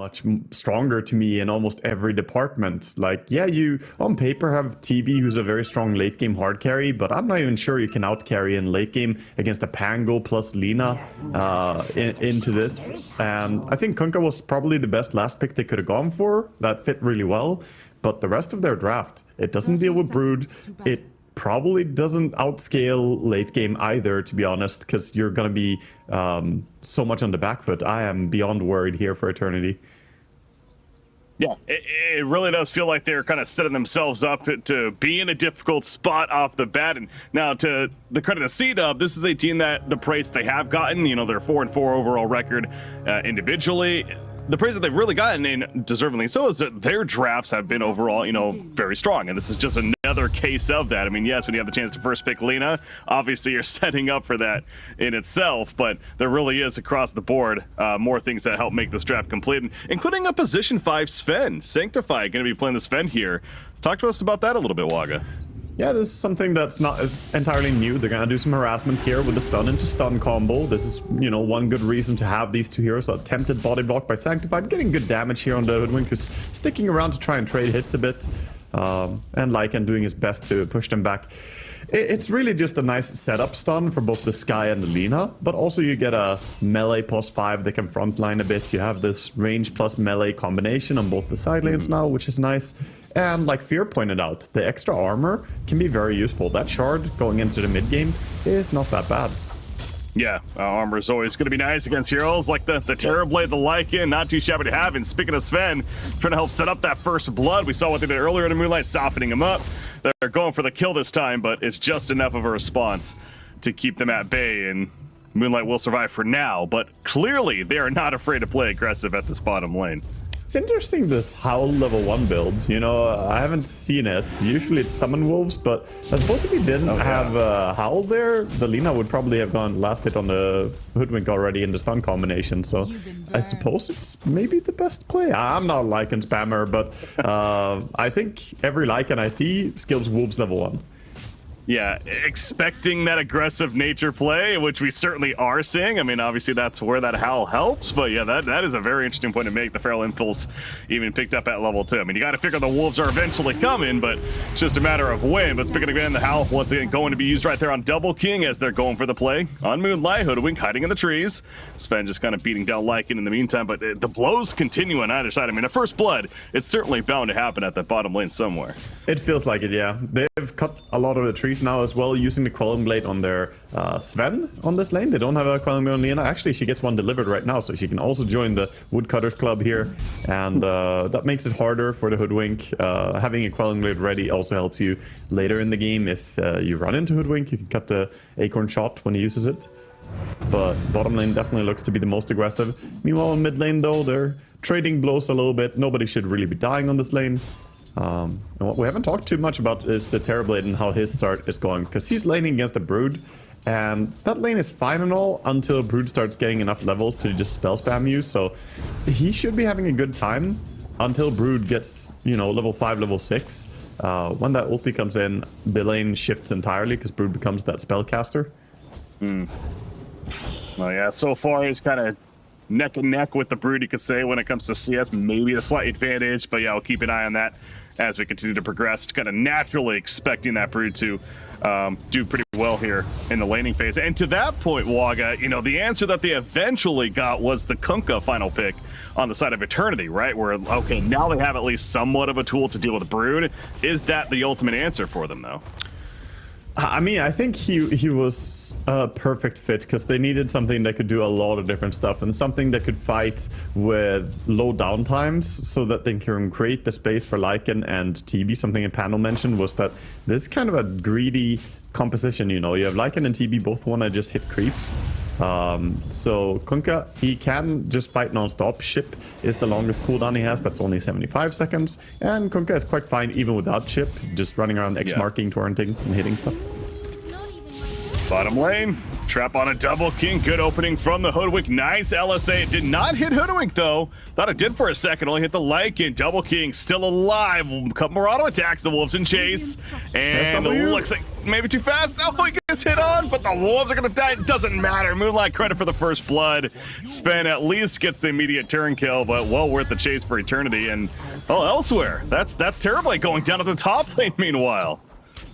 much stronger to me in almost every department. Like, yeah, you on paper have TB, who's a very strong late game hard carry, but I'm not even sure you can out carry in late game against a Pango plus Lina into this. And I think Kunkka was probably the best last pick they could have gone for. That fit really well. But the rest of their draft, it doesn't deal with Brood. It probably doesn't outscale late game either, to be honest, because you're going to be so much on the back foot. I am beyond worried here for Eternity. Yeah, it really does feel like they're kind of setting themselves up to be in a difficult spot off the bat. And now, to the credit of CDUB, this is a team that the praise they have gotten, you know, their 4-4 overall record individually. The praise that they've really gotten, and deservingly so, is that their drafts have been overall, you know, very strong. And this is just another case of that. I mean, yes, when you have the chance to first pick Lina, obviously you're setting up for that in itself, but there really is across the board more things that help make this draft complete, including a position 5 Sven. Sanctify going to be playing the Sven here. Talk to us about that a little bit, Waga. Yeah, this is something that's not entirely new. They're gonna do some harassment here with the stun into stun combo. This is, you know, one good reason to have these two heroes. Attempted body block by Sanctified, getting good damage here on the Hoodwink, who's sticking around to try and trade hits a bit. And Lycan doing his best to push them back. It's really just a nice setup stun for both the Sky and the Lina, but also you get a melee plus 5 that can frontline a bit. You have this range plus melee combination on both the side lanes now, which is nice. And like Fear pointed out, the extra armor can be very useful. That shard going into the mid game is not that bad. Yeah, armor is always going to be nice against heroes like the Terrorblade, the Lycan, not too shabby to have. And speaking of Sven, trying to help set up that first blood. We saw what they did earlier in the Moonlight, softening him up. They're going for the kill this time, but it's just enough of a response to keep them at bay. And Moonlight will survive for now, but clearly they are not afraid to play aggressive at this bottom lane. It's interesting, this Howl level 1 build. You know, I haven't seen it. Usually it's Summon Wolves, but I suppose if he didn't have Howl there, the Lina would probably have gone last hit on the Hoodwink already in the stun combination. So I suppose it's maybe the best play. I'm not a Lycan spammer, but I think every Lycan I see skills Wolves level 1. Yeah, expecting that aggressive nature play, which we certainly are seeing. I mean, obviously that's where that Howl helps, but yeah, that is a very interesting point to make. The Feral Impulse even picked up at level 2. I mean, you got to figure the Wolves are eventually coming, but it's just a matter of when. But speaking again, the Howl once again going to be used right there on Double King as they're going for the play on Moonlight. Hoodwink hiding in the trees. Sven just kind of beating down Lycan in the meantime, but the blows continue on either side. I mean, a first blood, it's certainly bound to happen at that bottom lane somewhere. It feels like it, yeah. They've cut a lot of the trees now as well, using the Quelling Blade on their Sven on this lane. They don't have a Quelling Blade on Lina. Actually, she gets one delivered right now, so she can also join the Woodcutters Club here, and that makes it harder for the Hoodwink. Having a Quelling Blade ready also helps you later in the game. If you run into Hoodwink, you can cut the Acorn Shot when he uses it. But bottom lane definitely looks to be the most aggressive. Meanwhile, in mid lane, though, they're trading blows a little bit. Nobody should really be dying on this lane. And what we haven't talked too much about is the Terrorblade and how his start is going, because he's laning against a Brood, and that lane is fine and all until Brood starts getting enough levels to just spell spam you. So he should be having a good time until Brood gets, you know, level 5, level 6. When that ulti comes in, the lane shifts entirely because Brood becomes that spellcaster. Well, yeah, so far he's kind of neck and neck with the Brood, you could say, when it comes to CS. Maybe a slight advantage, but yeah, we'll keep an eye on that as we continue to progress. Kind of naturally expecting that Brood to do pretty well here in the laning phase. And to that point, Waga, you know, the answer that they eventually got was the Kunkka final pick on the side of Eternity, right? Where, okay, now they have at least somewhat of a tool to deal with Brood. Is that the ultimate answer for them, though? I mean, I think he was a perfect fit because they needed something that could do a lot of different stuff and something that could fight with low downtimes so that they can create the space for Lycan and TB. Something a panel mentioned was that this is kind of a greedy composition, you know. You have Lycan and TB both want to just hit creeps. So Kunkka, he can just fight non-stop. Ship is the longest cooldown he has. That's only 75 seconds. And Kunkka is quite fine even without Ship, just running around X-marking, torrenting, and hitting stuff. Bottom lane, trap on a Double King. Good opening from the Hoodwink. Nice LSA. It did not hit Hoodwink, though. Thought it did for a second. Only hit the Lycan. Double King still alive. A couple more auto attacks. The Wolves in chase. And it looks like maybe too fast. Oh, he gets hit on, but the wolves are gonna die. It doesn't matter. Moonlight credit for the first blood. Sven at least gets the immediate turn kill, but well worth the chase for eternity. And elsewhere, that's terribly going down at the top lane. Meanwhile.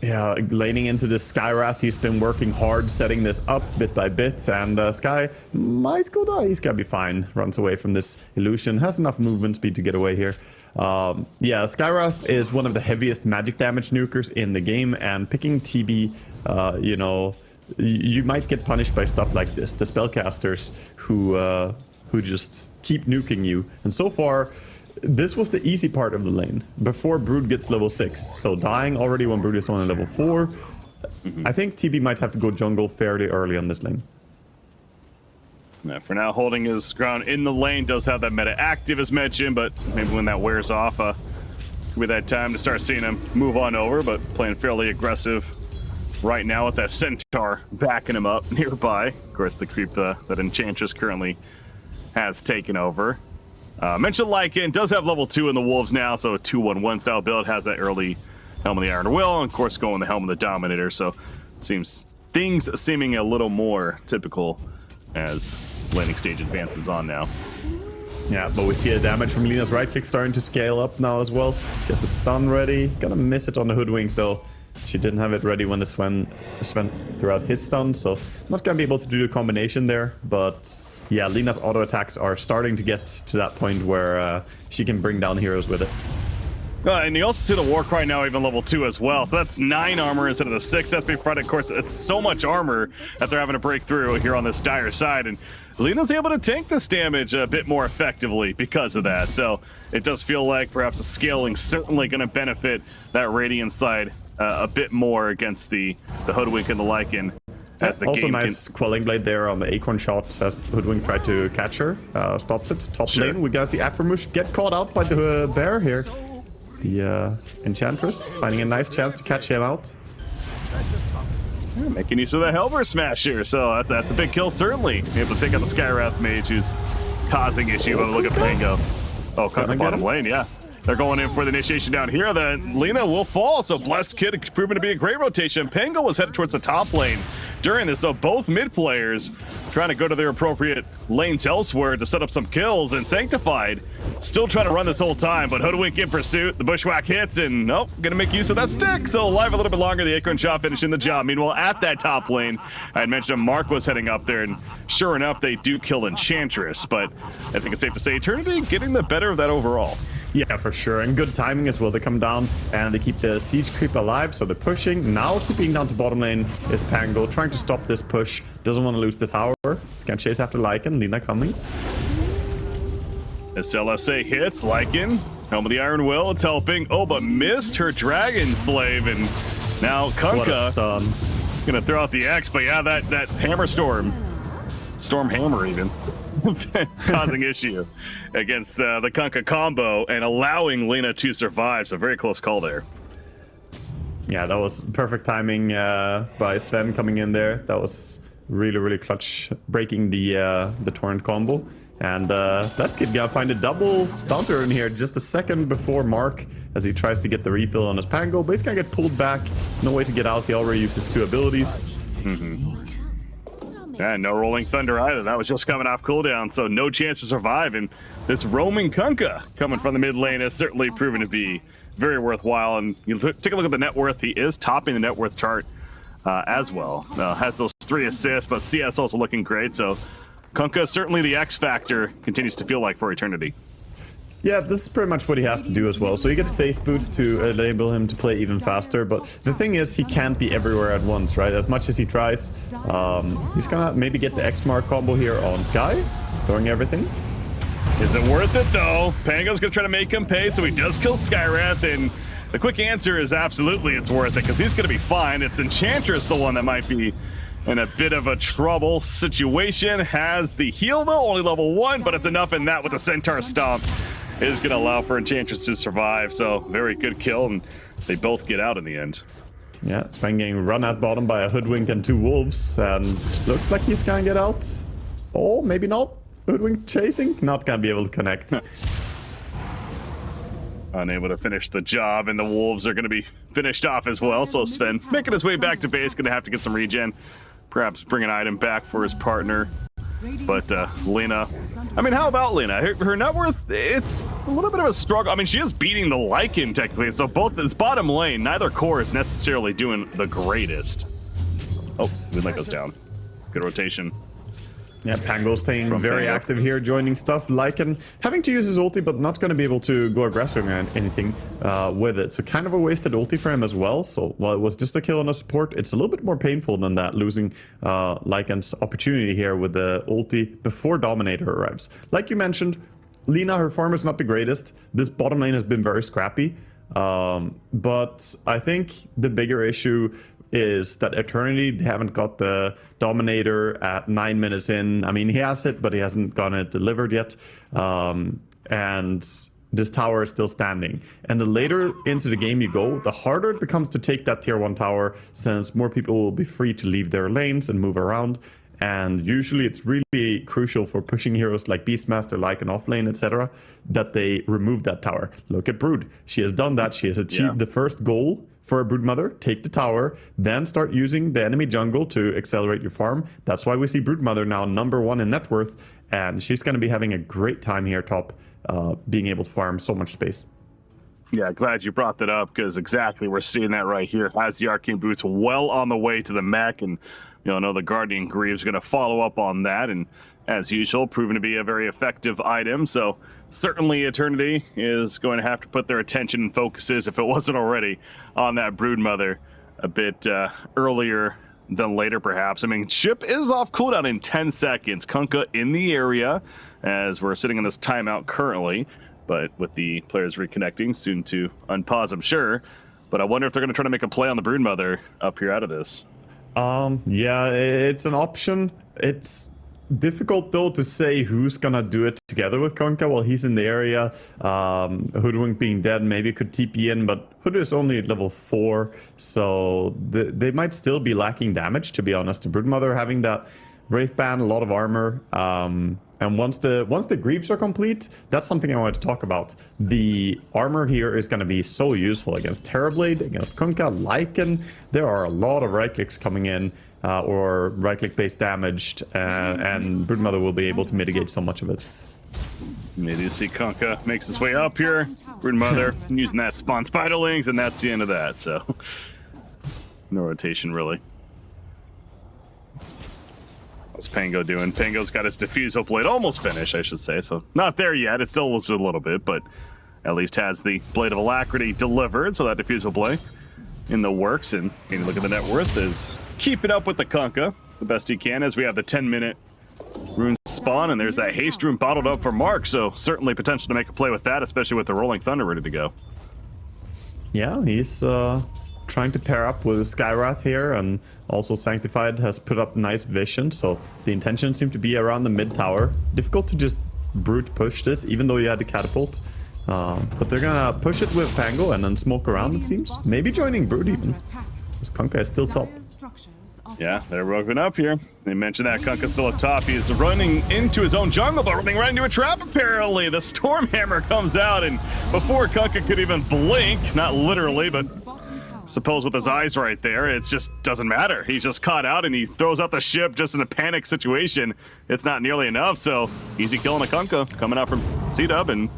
Yeah, laning into the Skywrath, he's been working hard, setting this up bit by bit, and Sky might go down. He's gonna be fine. Runs away from this illusion, has enough movement speed to get away here. Yeah, Skywrath is one of the heaviest magic damage nukers in the game, and picking TB, you know, you might get punished by stuff like this. The spellcasters who just keep nuking you, and so far, this was the easy part of the lane before Brood gets level 6. So dying already when Brood is on level 4. I think TB might have to go jungle fairly early on this lane. Yeah, for now, holding his ground in the lane, does have that meta active as mentioned, but maybe when that wears off, could be that time to start seeing him move on over, but playing fairly aggressive right now with that Centaur backing him up nearby. Of course, the creep that Enchantress currently has taken over. Mentioned Lycan does have level 2 in the Wolves now, so a 2-1-1 style build, has that early Helm of the Iron Will, and of course going the Helm of the Dominator, so it seems things seeming a little more typical as laning stage advances on now. Yeah, but we see the damage from Lina's right click starting to scale up now as well. She has the stun ready, gonna miss it on the Hoodwink though. She didn't have it ready when the Sven threw out his stun, so not gonna be able to do the combination there. But yeah, Lina's auto attacks are starting to get to that point where she can bring down heroes with it. And you also see the Warcry now even level 2 as well, so that's 9 armor instead of the 6 SP front. Of course, it's so much armor that they're having to break through here on this dire side, and Lina's able to tank this damage a bit more effectively because of that. So it does feel like perhaps the scaling certainly going to benefit that Radiant side a bit more against the Hoodwink and the Lycan. As the also game nice Quelling Blade there on the Acorn shot as Hoodwink tried to catch her. Stops it. Top lane. We gotta see Aphromush get caught out by the bear here. The Enchantress finding a nice chance to catch him out. Yeah, making use of the Helver Smasher, so that's a big kill certainly. Able to take out the Skywrath Mage who's causing issue, but look at Pango. Oh, cut the bottom lane, yeah. They're going in for the initiation down here. The Lina will fall, so Blessed Kid proven to be a great rotation. Pango was headed towards the top lane during this, so both mid players trying to go to their appropriate lanes elsewhere to set up some kills, and Sanctified still trying to run this whole time, but Hoodwink in pursuit. The Bushwhack hits, and nope, gonna make use of that stick, so alive a little bit longer. The Acorn shot finishing the job. Meanwhile, at that top lane, I had mentioned Mark was heading up there, and sure enough, they do kill Enchantress, but I think it's safe to say Eternity getting the better of that overall. Yeah, for sure, and good timing as well. They come down and they keep the siege creep alive, so they're pushing. Now tipping down to bottom lane is Pango, trying to stop this push. Doesn't want to lose the tower. He's gonna chase after Lycan. Lina coming. As LSA hits, Lycan, Helm of the Iron Will, it's helping. Oh, but missed her Dragon Slave, and now What a Kunkka stun. gonna throw out the X, but yeah, that Hammer Storm Hammer even, causing issue against the Kunkka combo and allowing Lina to survive, so very close call there. Yeah, that was perfect timing by Sven coming in there. That was really, really clutch, breaking the torrent combo. And Blessed Kid gonna find a double down turn here just a second before Mark as he tries to get the refill on his Pango, but he's gonna get pulled back. No way to get out. He already used his 2 abilities. Yeah, no Rolling Thunder either. That was just coming off cooldown, so no chance to survive. And this roaming Kunkka coming from the mid lane has certainly proven to be very worthwhile. And you take a look at the net worth. He is topping the net worth chart as well. Has those 3 assists, but CS also looking great. So Kunkka, certainly the X factor, continues to feel like for Eternity. Yeah, this is pretty much what he has to do as well. So he gets Faith Boots to enable him to play even faster, but the thing is, he can't be everywhere at once, right? As much as he tries, he's gonna maybe get the X-Mark combo here on Sky, throwing everything. Is it worth it though? Pango's gonna try to make him pay, so he does kill Skywrath, and the quick answer is absolutely it's worth it, because he's gonna be fine. It's Enchantress the one that might be in a bit of a trouble situation. Has the heal though, only level 1, but it's enough in that with the Centaur Stomp. Is going to allow for Enchantress to survive, so very good kill, and they both get out in the end. Yeah, Sven getting run at bottom by a Hoodwink and 2 Wolves, and looks like he's gonna get out. Oh, maybe not. Hoodwink chasing, not gonna be able to connect. Unable to finish the job, and the Wolves are going to be finished off as well. So Sven making his way back to base, gonna have to get some regen, perhaps bring an item back for his partner. But Lena, I mean, how about Lena? Her net worth, it's a little bit of a struggle. I mean, she is beating the Lycan technically, so both this bottom lane, neither core is necessarily doing the greatest. Oh, Moonlight goes down. Good rotation. Yeah, Pango staying From very Pango. active here, joining stuff. Lycan having to use his ulti, but not going to be able to go aggressive or anything with it. So kind of a wasted ulti for him as well. So while it was just a kill on a support, it's a little bit more painful than that, losing Lycan's opportunity here with the ulti before Dominator arrives. Like you mentioned, Lina, her farm is not the greatest. This bottom lane has been very scrappy. But I think the bigger issue is that Eternity, they haven't got the Dominator at 9 minutes in. I mean, he has it, but he hasn't gotten it delivered yet. And this tower is still standing. And the later into the game you go, the harder it becomes to take that tier 1 tower, since more people will be free to leave their lanes and move around. And usually it's really crucial for pushing heroes like Beastmaster, Lycan offlane, etc., that they remove that tower. Look at Brood. She has done that. She has achieved the first goal for a Broodmother. Take the tower, then start using the enemy jungle to accelerate your farm. That's why we see Broodmother now #1 in net worth, and she's going to be having a great time here top, being able to farm so much space. Yeah, glad you brought that up, because exactly, we're seeing that right here. Has the Arcane Boots well on the way to the mech, and I know the Guardian Greaves are going to follow up on that, and as usual, proven to be a very effective item. So certainly Eternity is going to have to put their attention and focuses, if it wasn't already, on that Broodmother a bit earlier than later, perhaps. I mean, ship is off cooldown in 10 seconds. Kunkka in the area as we're sitting in this timeout currently, but with the players reconnecting, soon to unpause, I'm sure. But I wonder if they're going to try to make a play on the Broodmother up here out of this. Yeah, it's an option. It's difficult though to say who's gonna do it together with Kunkka while he's in the area. Hoodwink being dead maybe could TP in, but Hood is only at level 4, so they might still be lacking damage, to be honest. The Broodmother having that Wraith Band, a lot of armor, and once the Greaves are complete, that's something I wanted to talk about. The armor here is going to be so useful against Terrorblade, against Kunkka, Lycan. There are a lot of right clicks coming in, or right click based damaged, and Broodmother will be able to mitigate so much of it. Maybe you see Kunkka makes his way up here. Broodmother using that spawn Spiderlings, and that's the end of that. So no rotation really. What's Pango doing? Pango's got his Diffusal Blade almost finished, I should say. So not there yet. It's still just a little bit, but at least has the Blade of Alacrity delivered. So that Diffusal Blade in the works. And you look at the net worth is keeping up with the Kunkka the best he can, as we have the 10-minute rune spawn, and there's that haste rune bottled up for Mark. So certainly potential to make a play with that, especially with the Rolling Thunder ready to go. Yeah, he's trying to pair up with Skywrath here, and also Sanctified has put up nice vision, so the intention seemed to be around the mid tower. Difficult to just brute push this, even though you had the catapult. But they're gonna push it with Pango and then smoke around, it seems. Maybe joining Brood even, because Kunkka is still top. Yeah, they're roving up here. They mentioned that Kunkka's still up top. He's running into his own jungle, but running right into a trap, apparently. The Stormhammer comes out, and before Kunkka could even blink, not literally, but suppose with his eyes right there, it just doesn't matter. He's just caught out, and he throws out the ship just in a panic situation. It's not nearly enough, so easy killing a Kunkka coming out from CDUB and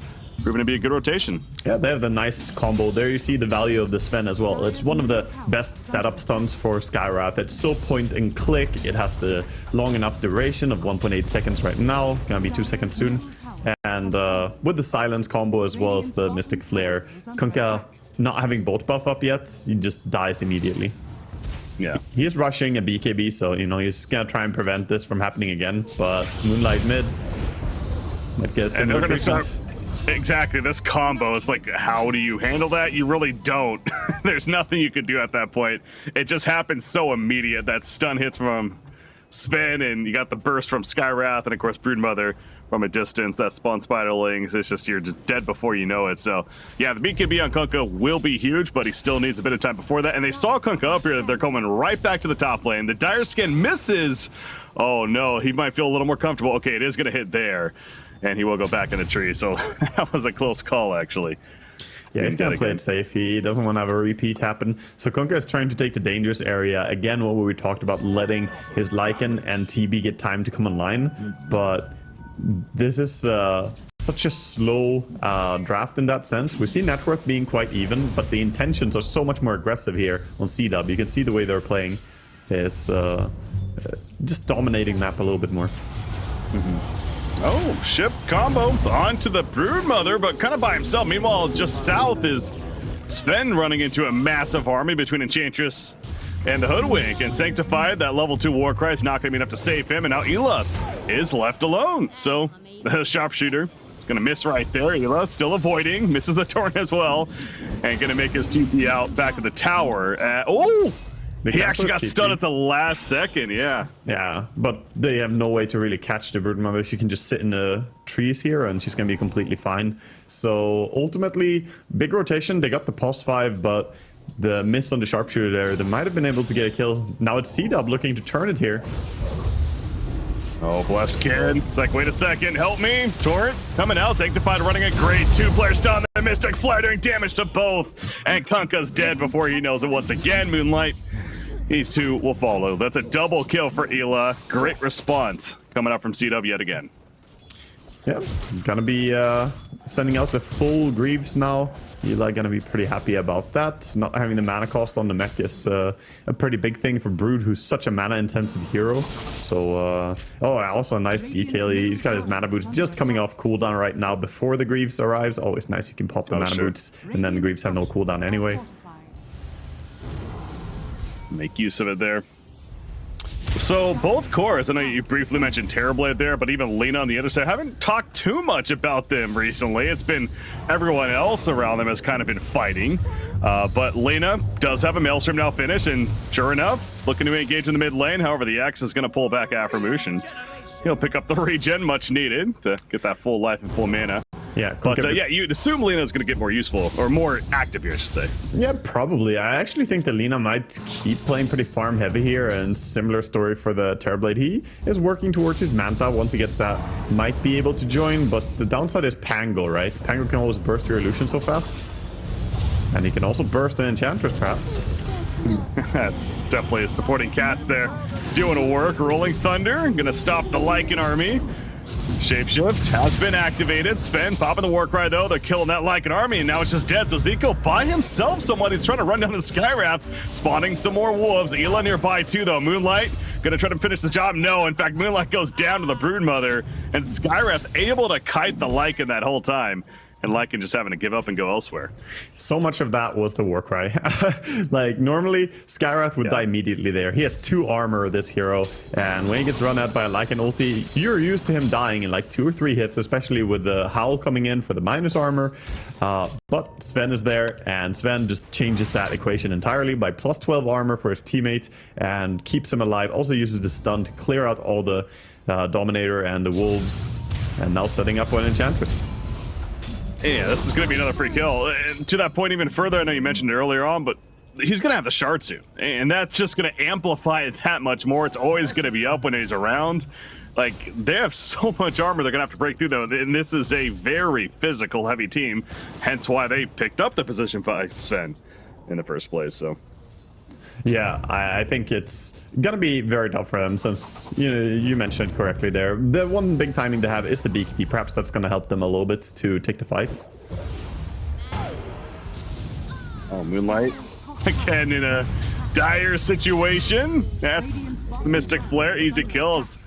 proving to be a good rotation. Yeah, they have the nice combo. There you see the value of the Sven as well. It's one of the best setup stunts for Skywrath. It's so point and click. It has the long enough duration of 1.8 seconds right now. Gonna be 2 seconds soon. And with the silence combo as well as the Mystic Flare, Kunkka not having bolt buff up yet, he just dies immediately. Yeah. He is rushing a BKB, so, he's gonna try and prevent this from happening again. But Moonlight mid might get some more treatments. Exactly, this combo, it's like, how do you handle that? You really don't. There's nothing you can do at that point. It just happens so immediate. That stun hits from Sven, and you got the burst from Skywrath, and of course Broodmother from a distance. That spawn Spiderlings, it's just, you're just dead before you know it. So yeah, the BKB on Kunkka will be huge, but he still needs a bit of time before that. And they saw Kunkka up here. They're coming right back to the top lane. The Dire Skin misses. Oh no, he might feel a little more comfortable. Okay, it is going to hit there, and he will go back in the tree. So that was a close call, actually. Yeah, he's gonna play it safe. He doesn't want to have a repeat happen. So Kunkka is trying to take the dangerous area. Again, what we talked about, letting his Lycan and TB get time to come online. But this is such a slow draft in that sense. We see net worth being quite even, but the intentions are so much more aggressive here on CDUB. You can see the way they're playing is just dominating map a little bit more. Oh, ship combo onto the Broodmother, but kind of by himself. Meanwhile, just south is Sven running into a massive army between Enchantress and the Hoodwink. And Sanctified, that level 2 Warcry is not going to be enough to save him. And now Ela is left alone. So the Sharpshooter is going to miss right there. Ela still avoiding, misses the turn as well. And going to make his TP out back to the tower. He actually got stunned at the last second, yeah. Yeah, but they have no way to really catch the Broodmother. She can just sit in the trees here and she's going to be completely fine. So ultimately, big rotation. They got the pulse 5, but the miss on the Sharpshooter there, they might have been able to get a kill. Now it's CDUB looking to turn it here. Oh, bless kid. It's like, wait a second, help me. Torrent coming out. Sanctified running a great 2-player stun. The Mystic Flare doing damage to both. And Kunkka's dead before he knows it once again. Moonlight. These two will follow. That's a double kill for Ela. Great response coming up from CDUB yet again. Yeah, gonna be sending out the full Greaves now. Ela gonna be pretty happy about that. Not having the mana cost on the mech is a pretty big thing for Brood, who's such a mana intensive hero. So, also a nice detail. He's got his mana boots just coming off cooldown right now before the Greaves arrives. Always nice, you can pop the mana boots, and then the Greaves have no cooldown anyway. Make use of it there. So both cores, I know you briefly mentioned Terrorblade there, but even Lena on the other side, haven't talked too much about them recently. It's been everyone else around them has kind of been fighting. But Lena does have a Maelstrom now finished, and sure enough, looking to engage in the mid lane. However, the X is going to pull back Affirmation. He'll pick up the regen much needed to get that full life and full mana. Yeah, but yeah, you'd assume Lena's going to get more useful, or more active here, I should say. Yeah, probably. I actually think that Lena might keep playing pretty farm heavy here, and similar story for the Terrorblade. He is working towards his Manta. Once he gets that, might be able to join, but the downside is Pango, right? Pango can always burst your illusion so fast. And he can also burst an Enchantress, perhaps. That's definitely a supporting cast there. Doing a work. Rolling Thunder, gonna stop the Lycan army. Shapeshift has been activated. Sven popping the Warcry though. They're killing that Lycan army, and now it's just dead. So Zico by himself, somebody's trying to run down the Skywrath, spawning some more wolves. Ela nearby too though. Moonlight gonna try to finish the job. No, in fact, Moonlight goes down to the Broodmother, and Skywrath able to kite the Lycan that whole time. And Lycan just having to give up and go elsewhere. So much of that was the Warcry. Like, normally, Skywrath would die immediately there. He has 2 armor, this hero, and when he gets run out by a Lycan ulti, you're used to him dying in like 2 or 3 hits, especially with the Howl coming in for the minus armor. But Sven is there, and Sven just changes that equation entirely by plus 12 armor for his teammate and keeps him alive. Also uses the stun to clear out all the Dominator and the Wolves, and now setting up for an Enchantress. Yeah, this is going to be another free kill. And to that point even further, I know you mentioned it earlier on, but he's going to have the shard soon. And that's just going to amplify it that much more. It's always going to be up when he's around. Like, they have so much armor they're going to have to break through, though. And this is a very physical, heavy team. Hence why they picked up the position by Sven in the first place, so... Yeah, I think it's gonna be very tough for them, since you mentioned it correctly there. The one big timing to have is the BKB. Perhaps that's gonna help them a little bit to take the fights. Oh, Moonlight again in a dire situation. That's the Mystic Flare, easy kills.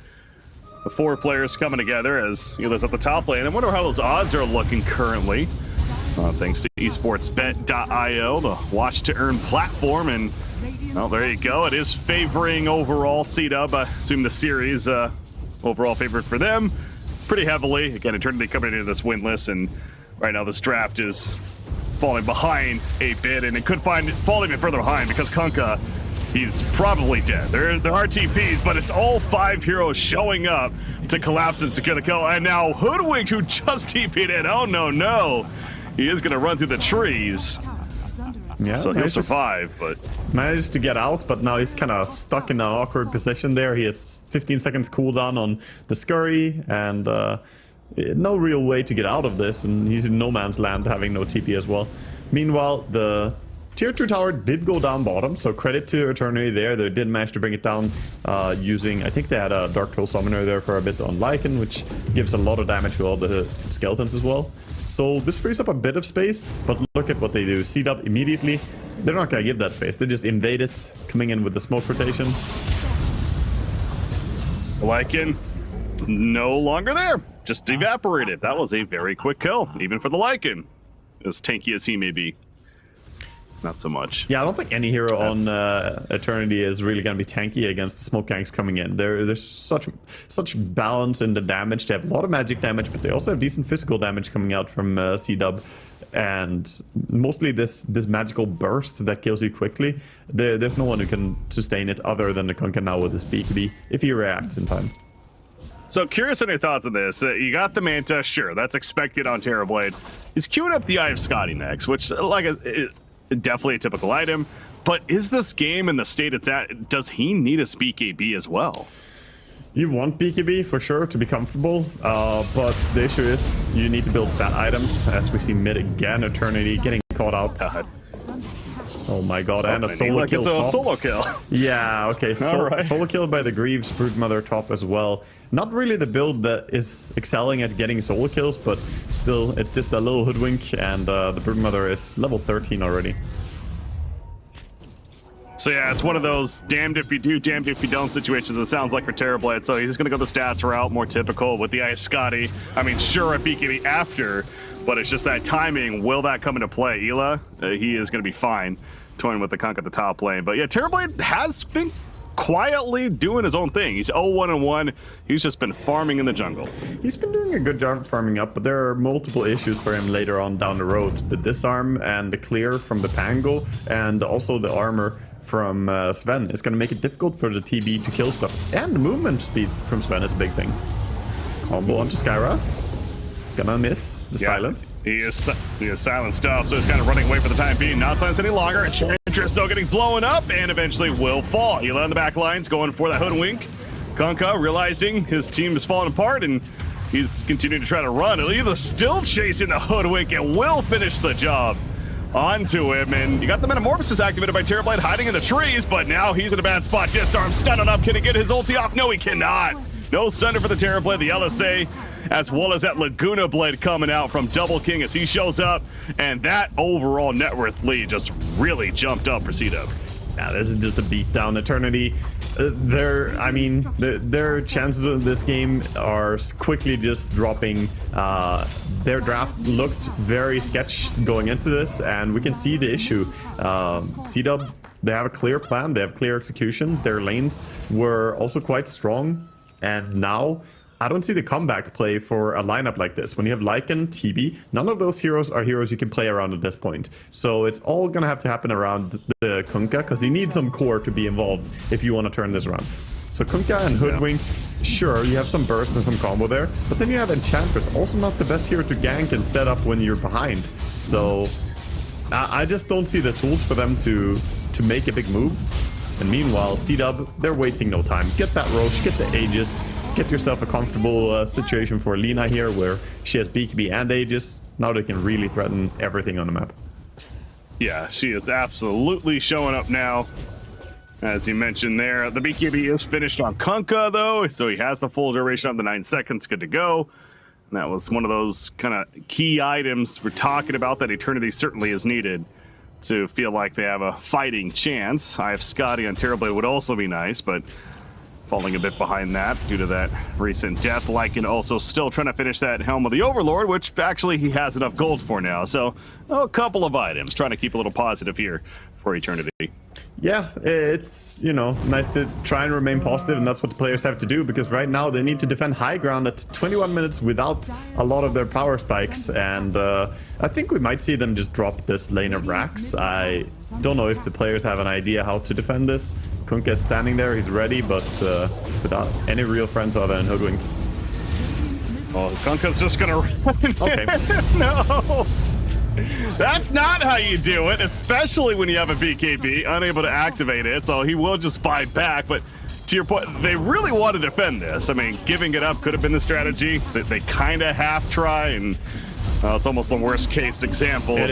The 4 players coming together as Ela's at the top lane. I wonder how those odds are looking currently. Thanks to esportsbet.io, the watch to earn platform, and well, there you go. It is favoring overall CDUB. I assume the series overall favorite for them pretty heavily. Again, Eternity coming into this winless, and right now this draft is falling behind a bit, and it could fall even further behind because Kunkka, he's probably dead. There are TPs, but it's all 5 heroes showing up to collapse and secure the kill. And now Hoodwink, who just TP'd in. Oh, no. He is going to run through the trees. Yeah, so he'll survive, but... Managed to get out, but now he's kind of stuck in an awkward position there. He has 15 seconds cooldown on the Scurry, and no real way to get out of this, and he's in no man's land, having no TP as well. Meanwhile, the tier 2 tower did go down bottom, so credit to Eternity there. They did manage to bring it down using, I think they had a Dark Troll Summoner there for a bit on Lycan, which gives a lot of damage to all the skeletons as well. So this frees up a bit of space, but look at what they do. CDUB immediately, they're not going to give that space. They just invade it, coming in with the smoke rotation. Lycan, no longer there. Just evaporated. That was a very quick kill, even for the Lycan. As tanky as he may be. Not so much. Yeah, I don't think any hero on Eternity is really going to be tanky against the smoke ganks coming in. There's such balance in the damage. They have a lot of magic damage, but they also have decent physical damage coming out from CDUB. And mostly this magical burst that kills you quickly. There's no one who can sustain it other than the Kunkka now with his BKB, if he reacts in time. So curious on your thoughts on this. You got the Manta, sure, that's expected on Terrorblade. He's queuing up the Eye of Scotty next, which definitely a typical item. But is this game in the state it's at, does he need a BKB as well? You want BKB for sure to be comfortable, but the issue is you need to build stat items, as we see mid again, Eternity getting caught out. Oh my god, and a solo kill it's top. A solo kill. Yeah, okay, solo kill by the Greaves, Broodmother top as well. Not really the build that is excelling at getting solo kills, but still, it's just a little hoodwink, and the Broodmother is level 13 already. So yeah, it's one of those damned if you do, damned if you don't situations, it sounds like for Terrorblade. So he's going to go the stats route, more typical with the Ice Scotty. I mean, sure, a BKB after, but it's just that timing. Will that come into play? Ela, he is going to be fine toying with the Kunkka at the top lane. But yeah, Terrorblade has been quietly doing his own thing. He's 0-1-1. He's just been farming in the jungle. He's been doing a good job farming up, but there are multiple issues for him later on down the road. The disarm and the clear from the Pango, and also the armor from Sven is going to make it difficult for the TB to kill stuff. And the movement speed from Sven is a big thing. Combo onto Skyra. Gonna miss the silence. He is silenced up, so he's kind of running away for the time being. Not silenced any longer. Interest though getting blown up and eventually will fall. Ela on the back lines going for that hoodwink. Kunkka realizing his team is falling apart and he's continuing to try to run. Ela still chasing the hoodwink and will finish the job. Onto him, and you got the Metamorphosis activated by Terrorblade hiding in the trees, but now he's in a bad spot. Disarm, stunning up. Can he get his ulti off? No, he cannot. No Sunder for the Terrorblade, the LSA, as well as that Laguna Blade coming out from Double King as he shows up, and that overall net worth lead just really jumped up for CDUB. Yeah, this is just a beatdown. Eternity, their chances of this game are quickly just dropping. Their draft looked very sketch going into this, and we can see the issue. CDUB, they have a clear plan, they have clear execution. Their lanes were also quite strong, and now I don't see the comeback play for a lineup like this. When you have Lycan, TB, none of those heroes are heroes you can play around at this point. So it's all gonna have to happen around the Kunkka, because you need some core to be involved if you want to turn this around. So Kunkka and Hoodwink, sure, you have some burst and some combo there, but then you have Enchantress, also not the best hero to gank and set up when you're behind. So I just don't see the tools for them to make a big move. And meanwhile, CDUB, they're wasting no time. Get that Roche, get the Aegis, get yourself a comfortable situation for Lina here, where she has BKB and Aegis. Now they can really threaten everything on the map. Yeah, she is absolutely showing up now. As you mentioned there, the BKB is finished on Kunkka, though, so he has the full duration of the 9 seconds, good to go. And that was one of those kind of key items we're talking about that Eternity certainly is needed to feel like they have a fighting chance. I have Scotty on Terrorblade would also be nice, but falling a bit behind that due to that recent death. Lycan also still trying to finish that Helm of the Overlord, which actually he has enough gold for now. So a couple of items, trying to keep a little positive here for Eternity. Yeah, it's, nice to try and remain positive, and that's what the players have to do, because right now they need to defend high ground at 21 minutes without a lot of their power spikes, and I think we might see them just drop this lane of racks. I don't know if the players have an idea how to defend this. Kunkka is standing there, he's ready, but without any real friends other than Hoodwink. Oh, Kunkka's just gonna run. Okay. No! That's not how you do it, especially when you have a BKB, unable to activate it, so he will just buy back, but to your point, they really want to defend this. I mean, giving it up could have been the strategy. They kind of half try, and it's almost the worst case example, but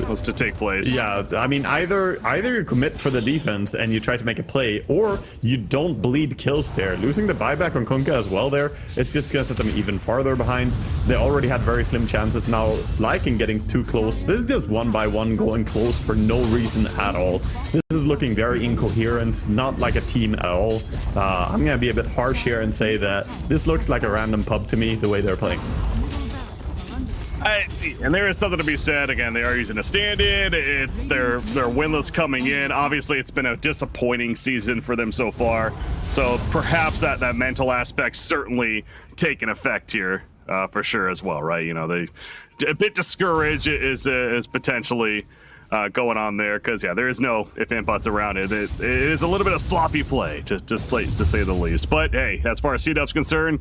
was to take place. Yeah, I mean, either you commit for the defense and you try to make a play, or you don't bleed kills there. Losing the buyback on Kunkka as well there, it's just gonna set them even farther behind. They already had very slim chances now, liking getting too close. This is just one by one going close for no reason at all. This is looking very incoherent, not like a team at all. I'm gonna be a bit harsh here and say that this looks like a random pub to me, the way they're playing. And there is something to be said. Again, they are using a stand-in. It's they're winless coming in. Obviously, it's been a disappointing season for them so far. So perhaps that mental aspect certainly taken effect here for sure as well, right? You know, they a bit discouraged is potentially going on there because yeah, there is no if and buts around it. It is a little bit of sloppy play, to say the least. But hey, as far as CDUB's concerned,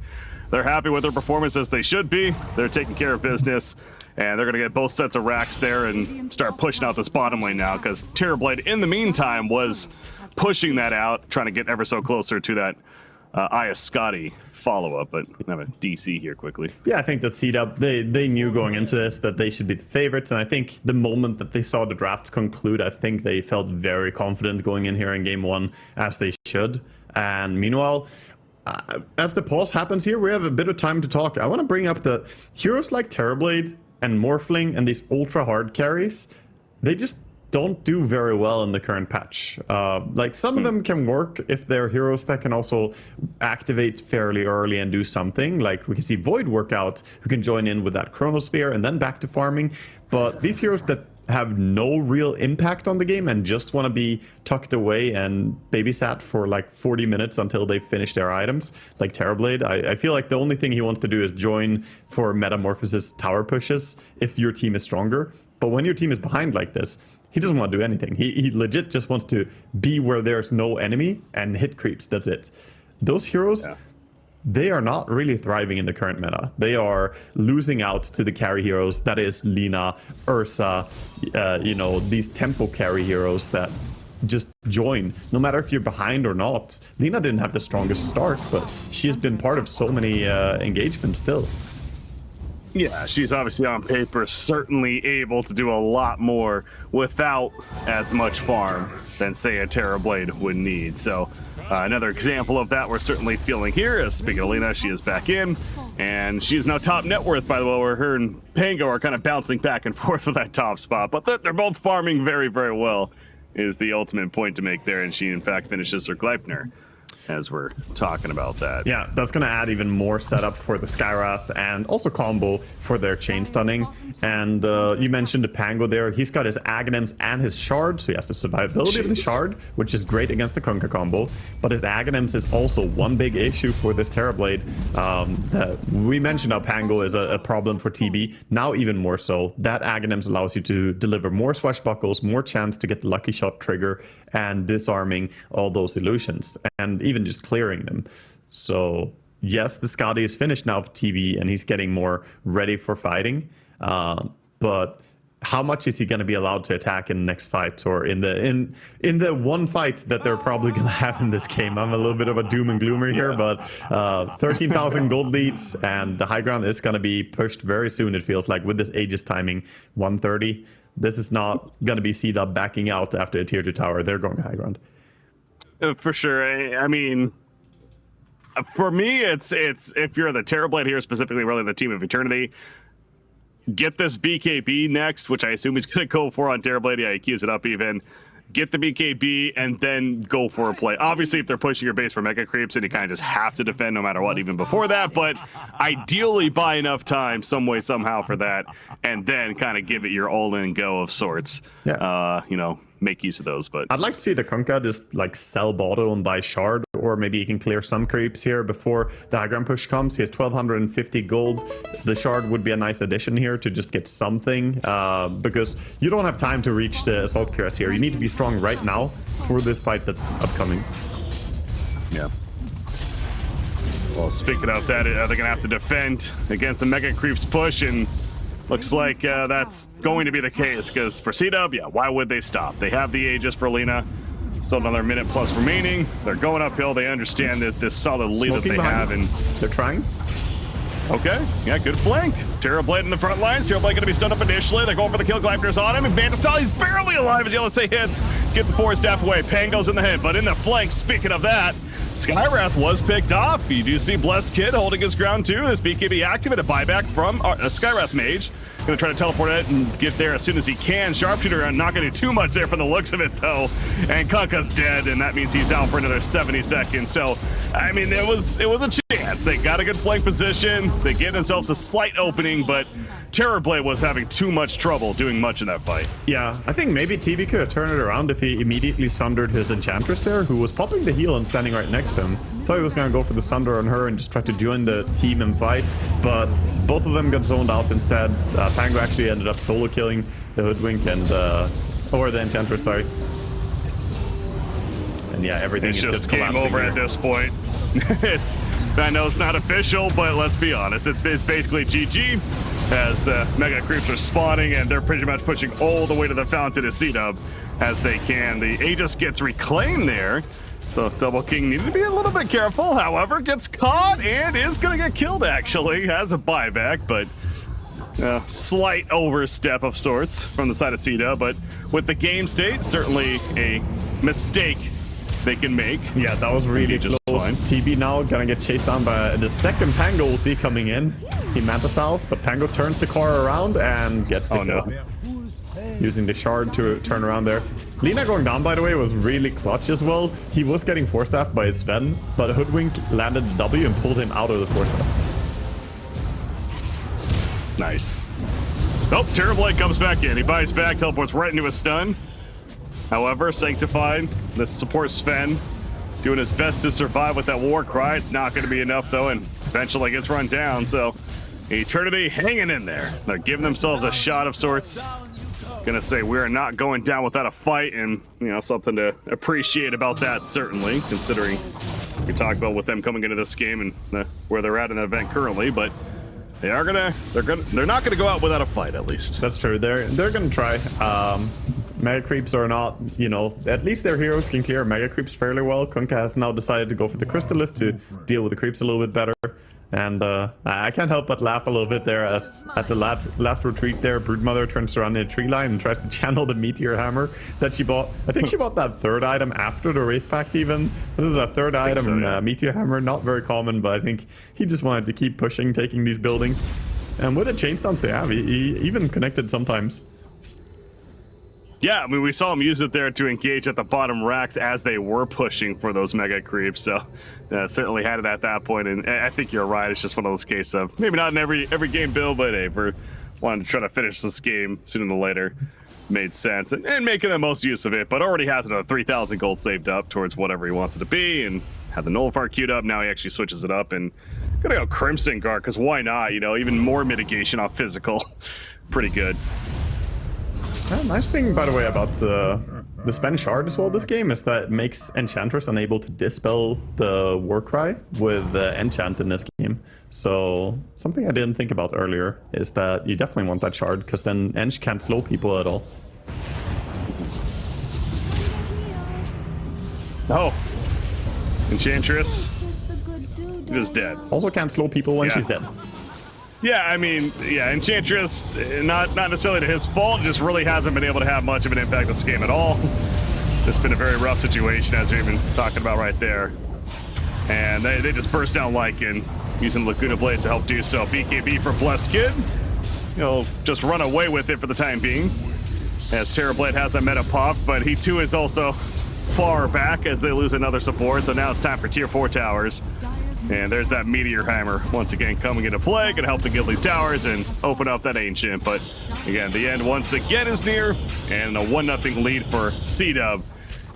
they're happy with their performance as they should be. They're taking care of business, and they're going to get both sets of racks there and start pushing out this bottom lane now, because Terrorblade, in the meantime, was pushing that out, trying to get ever so closer to that Aya Scotty follow-up. But I have a DC here quickly. Yeah, I think that CDUB, they knew going into this that they should be the favorites, and I think the moment that they saw the drafts conclude, I think they felt very confident going in here in game one, as they should. And meanwhile, as the pause happens here, we have a bit of time to talk. I want to bring up the heroes like Terrorblade and Morphling and these ultra hard carries. They just don't do very well in the current patch. Like some of them can work if they're heroes that can also activate fairly early and do something. Like we can see Void work out, who can join in with that Chronosphere and then back to farming. But these heroes that have no real impact on the game and just want to be tucked away and babysat for like 40 minutes until they finish their items, like Terrorblade, I feel like the only thing he wants to do is join for Metamorphosis tower pushes if your team is stronger. But when your team is behind like this, he doesn't want to do anything. He legit just wants to be where there's no enemy and hit creeps. That's it. Those heroes, they are not really thriving in the current meta. They are losing out to the carry heroes. That is Lina, Ursa, you know, these tempo carry heroes that just join, no matter if you're behind or not. Lina didn't have the strongest start, but she has been part of so many engagements still. Yeah, she's obviously on paper certainly able to do a lot more without as much farm than, say, a Terrorblade would need. So another example of that we're certainly feeling here is, speaking of Lina, she is back in, and she is now top net worth, by the way, where her and Pango are kind of bouncing back and forth with that top spot. But they're both farming very, very well is the ultimate point to make there, and she, in fact, finishes her Gleipnir as we're talking about that. Yeah, that's going to add even more setup for the Skywrath and also combo for their chain stunning. And you mentioned the Pango there. He's got his Aghanims and his Shard, so he has the survivability of the Shard, which is great against the Kunkka combo. But his Aghanims is also one big issue for this Terrorblade. We mentioned how Pango is a problem for TB, now even more so. That Aghanims allows you to deliver more swashbuckles, more chance to get the lucky shot trigger, and disarming all those illusions, and even just clearing them. So yes, the Scotty is finished now for TB, and he's getting more ready for fighting. But how much is he going to be allowed to attack in the next fight, or in the one fight that they're probably going to have in this game? I'm a little bit of a doom and gloomer here, but 13,000 gold leads, and the high ground is going to be pushed very soon, it feels like, with this Aegis timing 130. This is not going to be CDUB backing out after a tier 2 tower. They're going to high ground. For sure. I mean, for me, it's if you're the Terrorblade here, specifically really the Team of Eternity, get this BKB next, which I assume he's going to go for on Terrorblade. Yeah, he queues it up even. Get the BKB and then go for a play. Obviously, if they're pushing your base for mega creeps, and you kind of just have to defend no matter what, even before that. But ideally, buy enough time, some way, somehow, for that, and then kind of give it your all-in go of sorts. Yeah. You know, make use of those. But I'd like to see the Kunkka just like sell bottle and buy Shard, or maybe he can clear some creeps here before the high ground push comes. He has 1,250 gold. The Shard would be a nice addition here to just get something, because you don't have time to reach the Assault Cuirass here. You need to be strong right now for this fight that's upcoming. Yeah. Well, speaking of that, they're going to have to defend against the Mega Creeps push, and looks like that's going to be the case, because for CDUB, yeah, why would they stop? They have the Aegis for Lina. Still another minute plus remaining. They're going uphill. They understand that this solid lead that Smoking they have, behind. and They're trying. okay, yeah, good flank. Terrorblade in the front lines. Terrorblade going to be stunned up initially. They're going for the kill gliders on him, and Vandastyle, he's barely alive as LSA hits. Gets the forward staff away. Pango's in the hit, but in the flank, speaking of that, Skywrath was picked off. You do see Blessed Kid holding his ground too. This BKB activate a buyback from a Skywrath mage. Gonna try to teleport it and get there as soon as he can. Sharpshooter not gonna do too much there from the looks of it though. And Kunkka's dead, and that means he's out for another 70 seconds. So, I mean, it was a chance. They got a good flank position. They gave themselves a slight opening, but Terrorblade was having too much trouble doing much in that fight. Yeah, I think maybe TV could have turned it around if he immediately sundered his Enchantress there, who was popping the heal and standing right next to him. Thought he was gonna go for the sunder on her and just try to join the team and fight, but both of them got zoned out instead. Pango actually ended up solo killing the Hoodwink and or the Enchantress, sorry. And yeah, everything It's is just game collapsing over here. at this point. I know it's not official, but let's be honest. It's basically GG as the Mega Creeps are spawning, and they're pretty much pushing all the way to the fountain of CDUB as they can. The Aegis gets reclaimed there, so Double King needed to be a little bit careful. However, gets caught and is going to get killed, actually, as a buyback, but slight overstep of sorts from the side of CDUB. But with the game state, certainly a mistake they can make. Yeah, that was really just close. fine. TB now gonna get chased down by the second Pango will be coming in. He Manta Styles, but Pango turns the car around and gets the kill. No. Using the shard to turn around there. Lina going down, by the way, was really clutch as well. He was getting force staffed by his Sven, but Hoodwink landed the W and pulled him out of the force staff. Nice. Oh, Terrorblade comes back in. He buys back, teleports right into a stun. However, Sanctified, the support Sven, doing his best to survive with that war cry. It's not going to be enough, though, and eventually gets run down. So, Eternity hanging in there. They're giving themselves a shot of sorts. Gonna say we are not going down without a fight, and something to appreciate about that, certainly, considering we talked about with them coming into this game and where they're at in the event currently. But they're not gonna go out without a fight, at least. That's true. They're gonna try. Mega Creeps are not, at least their heroes can clear Mega Creeps fairly well. Kunkka has now decided to go for the Crystalist to deal with the creeps a little bit better. And I can't help but laugh a little bit there as at the last retreat there, Broodmother turns around in a tree line and tries to channel the Meteor Hammer that she bought. I think she bought that third item after the Wraith Pact even. This is a third item, so, yeah. Meteor Hammer, not very common, but I think he just wanted to keep pushing, taking these buildings. And with the chain stance they have, he even connected sometimes. Yeah, I mean, we saw him use it there to engage at the bottom racks as they were pushing for those Mega Creeps, so certainly had it at that point, and I think you're right. It's just one of those cases of maybe not in every game build, but hey, we're wanting to try to finish this game sooner than later. Made sense, and making the most use of it, but already has another 3,000 gold saved up towards whatever he wants it to be, and had the Nullifier queued up. Now he actually switches it up, and gonna go Crimson Guard, because why not? Even more mitigation off physical. Pretty good. Nice thing, by the way, about the Sven Shard as well this game is that it makes Enchantress unable to dispel the Warcry with Enchant in this game. So something I didn't think about earlier is that you definitely want that Shard, because then Ench can't slow people at all. Oh, Enchantress is dead. Also can't slow people when she's dead. Yeah, I mean, Enchantress, not necessarily to his fault, just really hasn't been able to have much of an impact on this game at all. It's been a very rough situation, as we've been talking about right there. And they just burst down Lycan, using Laguna Blade to help do so. BKB for Blessed Kid. He'll just run away with it for the time being, as Terrorblade has a meta pop, but he too is also far back as they lose another support. So now it's time for tier 4 towers. And there's that Meteor Hammer once again coming into play, gonna help to kill these towers and open up that Ancient. But again, the end once again is near, and a 1-0 lead for CDUB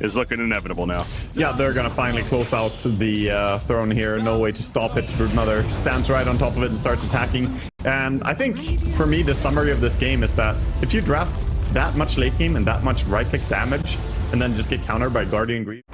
is looking inevitable now. Yeah, they're gonna finally close out the throne here. No way to stop it. Broodmother stands right on top of it and starts attacking. And I think, for me, the summary of this game is that if you draft that much late game and that much right-click damage, and then just get countered by Guardian Greed,